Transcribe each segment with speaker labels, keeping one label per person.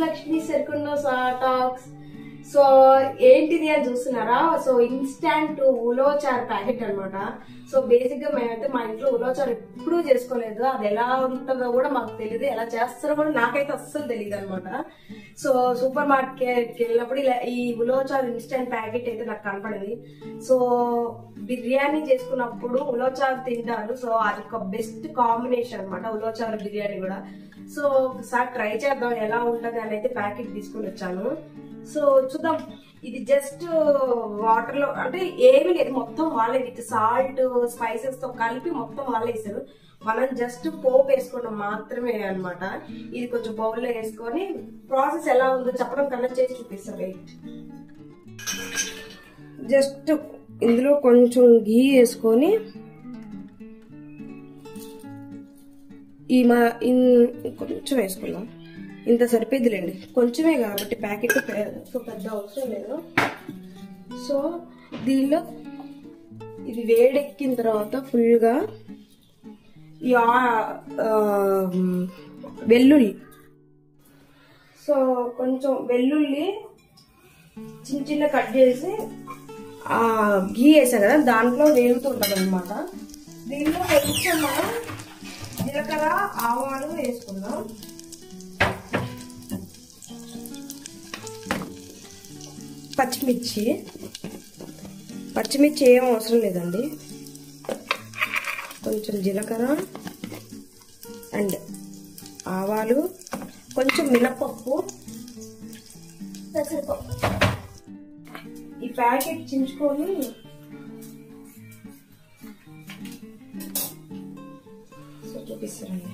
Speaker 1: Lakshmi సెర్కుండో talks. So ఏంటిది అని చూస్తున్నారా? సో ఇన్స్టాంట్ ఉలోచార్ ప్యాకెట్ అనమాట. సో బేసిక్ గా మేమైతే మా ఇంట్లో ఉలోచార్ ఎప్పుడూ చేసుకోలేదు. అది ఎలా ఉంటుందో కూడా మాకు తెలియదు, ఎలా చేస్తారో కూడా నాకైతే అస్సలు తెలియదు అనమాట. సో సూపర్ మార్కెట్కి వెళ్ళినప్పుడు ఇలా ఈ ఉలోచార్ ఇన్స్టాంట్ ప్యాకెట్ అయితే నాకు కనపడింది. సో బిర్యానీ చేసుకున్నప్పుడు ఉలోచార్ తింటారు. సో అది ఒక బెస్ట్ కాంబినేషన్ అనమాట, ఉలోచార్ బిర్యానీ కూడా. సో ఒకసారి ట్రై చేద్దాం ఎలా ఉంటది అని అయితే ప్యాకెట్ తీసుకుని వచ్చాను. సో చూద్దాం. ఇది జస్ట్ వాటర్ లో అంటే ఏమీ లేదు, మొత్తం వాళ్ళే విత్ సాల్ట్ స్పైసెస్ తో కలిపి మొత్తం వాళ్ళే వేసారు. మనం జస్ట్ పోపు వేసుకోవడం మాత్రమే అనమాట. ఇది కొంచెం బౌల్లో వేసుకొని ప్రాసెస్ ఎలా ఉందో చెప్పడం కన్నా చేసి చూపిస్తాం. వెయిట్, జస్ట్ ఇందులో కొంచెం ఘీ వేసుకొని కొంచెం వేసుకుందాం. ఇంత సరిపోద్దిలేండి, కొంచెమే కాబట్టి ప్యాకెట్ పెద్ద అవసరం లేదు. సో దీనిలో ఇది వేడెక్కిన తర్వాత ఫుల్గా ఈ వెల్లుల్లి, సో కొంచెం వెల్లుల్లి చిన్న చిన్న కట్ చేసి ఘీ వేసా కదా దాంట్లో వేగుతుంటది అనమాట. దీనిలో కొంచెం మనం జీలకర్ర ఆవాలు వేసుకుందాం. పచ్చిమిర్చి ఏం అవసరం లేదండి. కొంచెం జీలకర్ర అండ్ ఆవాలు, కొంచెం మినపప్పు, పెసరపప్పు. ఈ ప్యాకెట్ చించుకొని చూపిస్తారండి.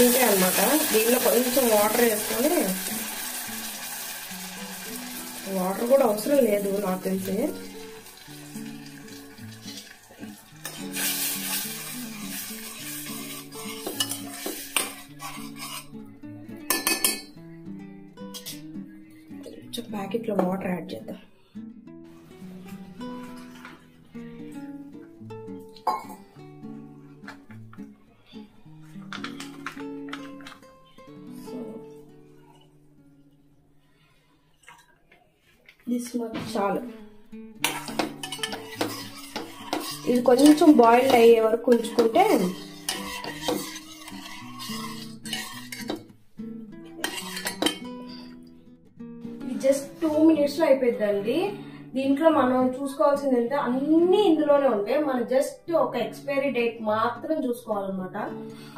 Speaker 1: ఇంతే అనమాట. దీనిలో కొంచెం వాటర్ వేసుకొని, వాటర్ కూడా అవసరం లేదు నాకు తెలిసి. కొంచెం ప్యాకెట్లో వాటర్ యాడ్ చేద్దాం. చాలు. ఇది కొంచెం బాయిల్డ్ అయ్యే వరకు ఉంచుకుంటే ఇది జస్ట్ 2 minutes లో అయిపోద్దండి. దీంట్లో మనం చూసుకోవాల్సింది అంటే అన్ని ఇందులోనే ఉంటాయి. మనం జస్ట్ ఒక ఎక్స్పైరీ డేట్ మాత్రం చూసుకోవాలన్నమాట.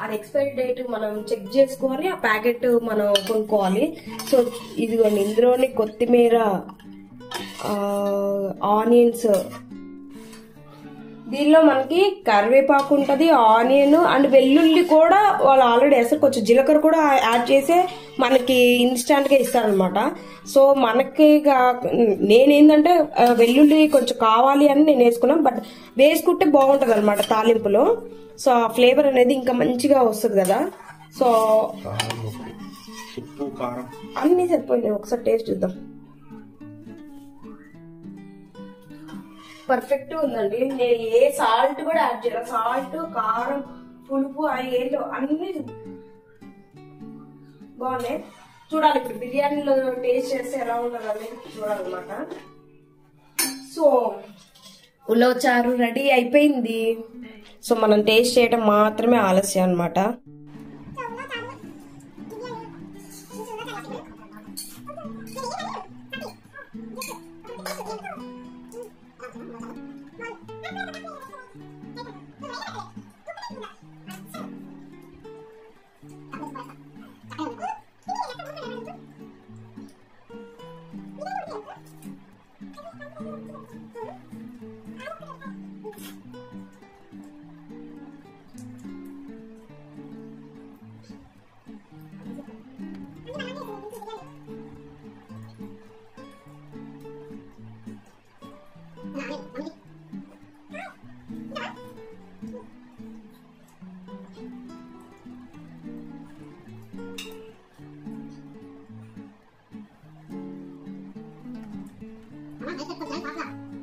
Speaker 1: అది ఎక్స్పైరీ డేట్ మనం చెక్ చేసుకొని ఆ ప్యాకెట్ మనం కొనుక్కోవాలి. సో ఇదిగోండి, ఇందులోని కొత్తిమీర, ఆనియన్స్, దీనిలో మనకి కరివేపాకు ఉంటది, ఆనియన్ అండ్ వెల్లుల్లి కూడా వాళ్ళు ఆల్రెడీ వేస్తారు. కొంచెం జీలకర్ర కూడా యాడ్ చేసే మనకి ఇన్స్టాంట్ గా ఇస్తారనమాట. సో మనకి నేనేంటంటే వెల్లుల్లి కొంచెం కావాలి అని నేను వేసుకున్నాను, బట్ వేసుకుంటే బాగుంటది అనమాట తాలింపులో. సో ఆ ఫ్లేవర్ అనేది ఇంకా మంచిగా వస్తుంది కదా. సో అన్ని సరిపోయినాయి, ఒకసారి టేస్ట్ చూద్దాం. పర్ఫెక్ట్ ఉందండి. నేను ఏ సాల్ట్ కూడా యాడ్ చేయాలి. సాల్ట్, కారం, పులుపు ఏదో అన్ని బాగున్నాయి. చూడాలి ఇప్పుడు బిర్యానీలో టేస్ట్ చేస్తే ఎలా ఉంటుంది అనేది చూడాలన్నమాట. సో ఉలోచారు రెడీ అయిపోయింది. సో మనం టేస్ట్ చేయడం మాత్రమే ఆలస్యం అనమాట.
Speaker 2: అమ్మ నెక్స్ట్ పెట్టుకోవచ్చు కానీ